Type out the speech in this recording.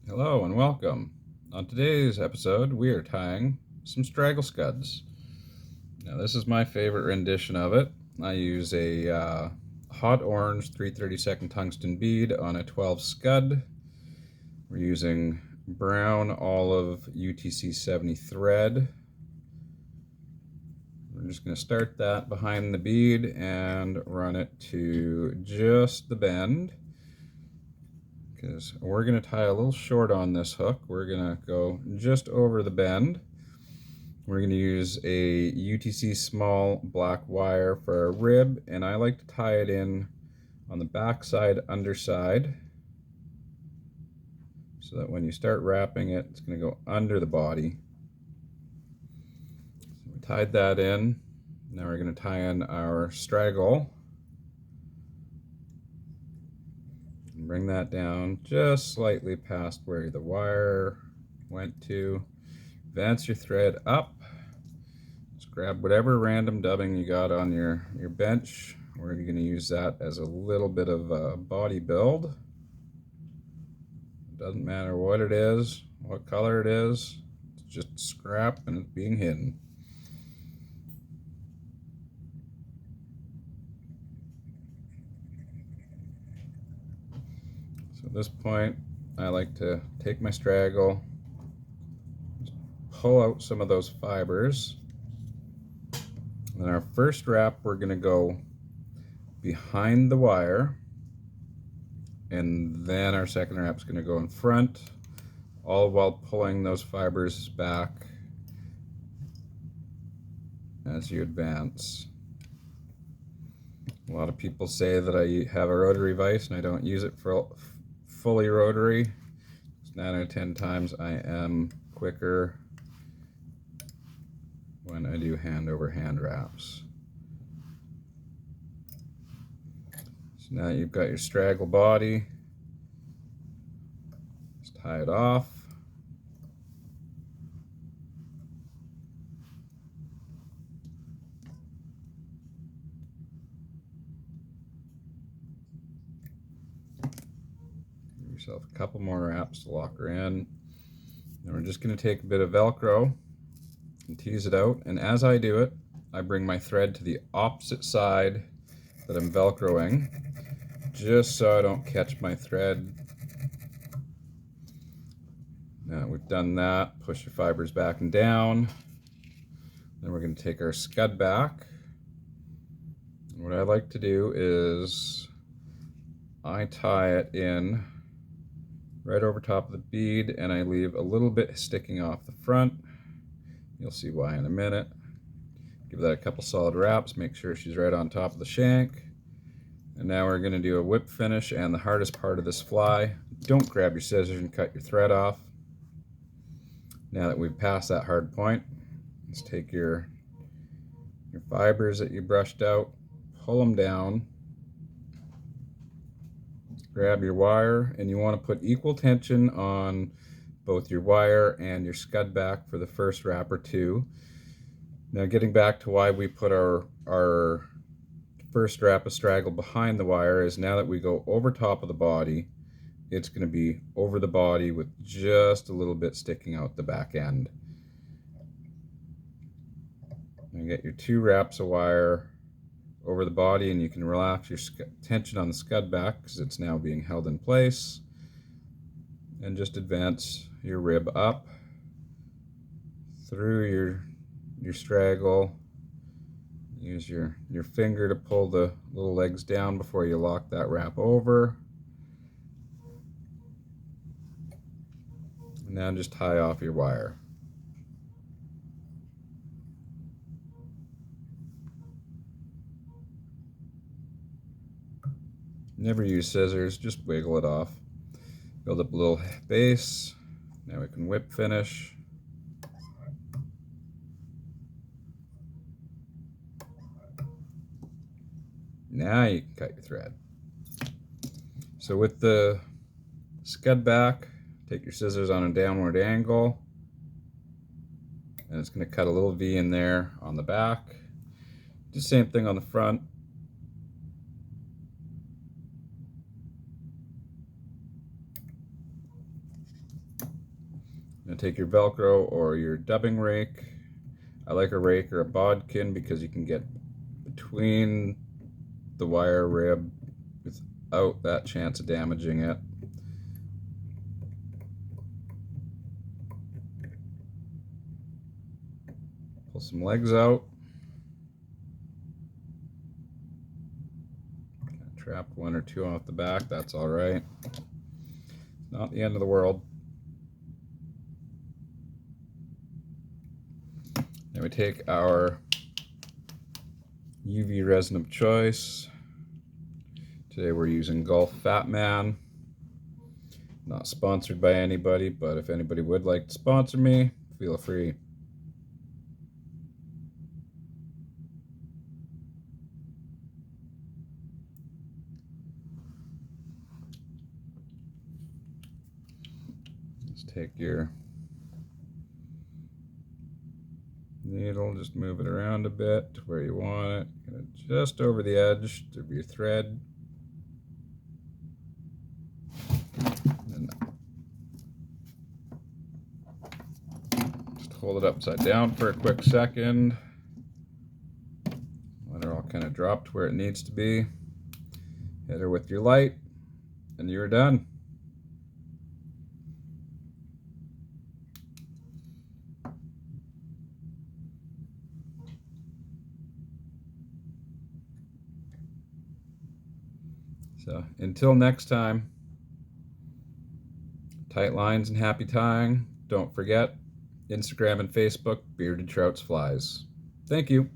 Hello and welcome. On today's episode, we are tying some straggle scuds. Now, this is my favorite rendition of it. I use a hot orange 3/32 tungsten bead on a 12 scud. We're using brown olive UTC 70 thread. We're just going to start that behind the bead and run it to just the bend, because we're going to tie a little short on this hook. We're going to go just over the bend. We're going to use a UTC small black wire for our rib, and I like to tie it in on the back side underside, so that when you start wrapping it, it's going to go under the body. So we tied that in. Now we're going to tie in our straggle. Bring that down just slightly past where the wire went to. Advance your thread up. Just grab whatever random dubbing you got on your bench. We're going to use that as a little bit of a body build. It doesn't matter what it is, what color it is. It's just scrap and it's being hidden. So at this point, I like to take my straggle, pull out some of those fibers. And then our first wrap, we're going to go behind the wire, and then our second wrap is going to go in front, all while pulling those fibers back as you advance. A lot of people say that I have a rotary vise and I don't use it for fully rotary. 9 out of 10 times I am quicker when I do hand over hand wraps. So now you've got your straggle body. Just tie it off. Give yourself a couple more wraps to lock her in. Then we're just going to take a bit of Velcro and tease it out, and as I do it, I bring my thread to the opposite side that I'm Velcroing, just so I don't catch my thread. Now we've done that, push your fibers back and down. Then we're going to take our scud back. And what I like to do is I tie it in right over top of the bead, and I leave a little bit sticking off the front. You'll see why in a minute. Give that a couple solid wraps, make sure she's right on top of the shank. And now we're going to do a whip finish, and the hardest part of this fly, don't grab your scissors and cut your thread off. Now that we've passed that hard point, let's take your fibers that you brushed out, pull them down, grab your wire, and you want to put equal tension on both your wire and your scud back for the first wrap or two. Now, getting back to why we put our first wrap of straggle behind the wire is, now that we go over top of the body, it's going to be over the body with just a little bit sticking out the back end. And get your 2 wraps of wire over the body, and you can relax your tension on the scud back because it's now being held in place. And just advance your rib up through your straggle. Use your finger to pull the little legs down before you lock that wrap over. And now just tie off your wire. Never use scissors, just wiggle it off. Build up a little base. Now we can whip finish. Now you can cut your thread. So with the scud back, take your scissors on a downward angle, and it's going to cut a little V in there on the back. Do the same thing on the front. Now take your Velcro or your dubbing rake. I like a rake or a bodkin because you can get between the wire rib without that chance of damaging it. Pull some legs out. Trapped one or two off the back, that's all right. Not the end of the world. Then we take our UV resin of choice. Today we're using Gulff Fatman. Not sponsored by anybody, but if anybody would like to sponsor me, feel free. Just take your needle, just move it around a bit to where you want it. Just over the edge of your thread. And just hold it upside down for a quick second. Let her all kind of drop to where it needs to be. Hit her with your light, and you're done. So until next time, tight lines and happy tying. Don't forget, Instagram and Facebook, Bearded Trouts Flies. Thank you.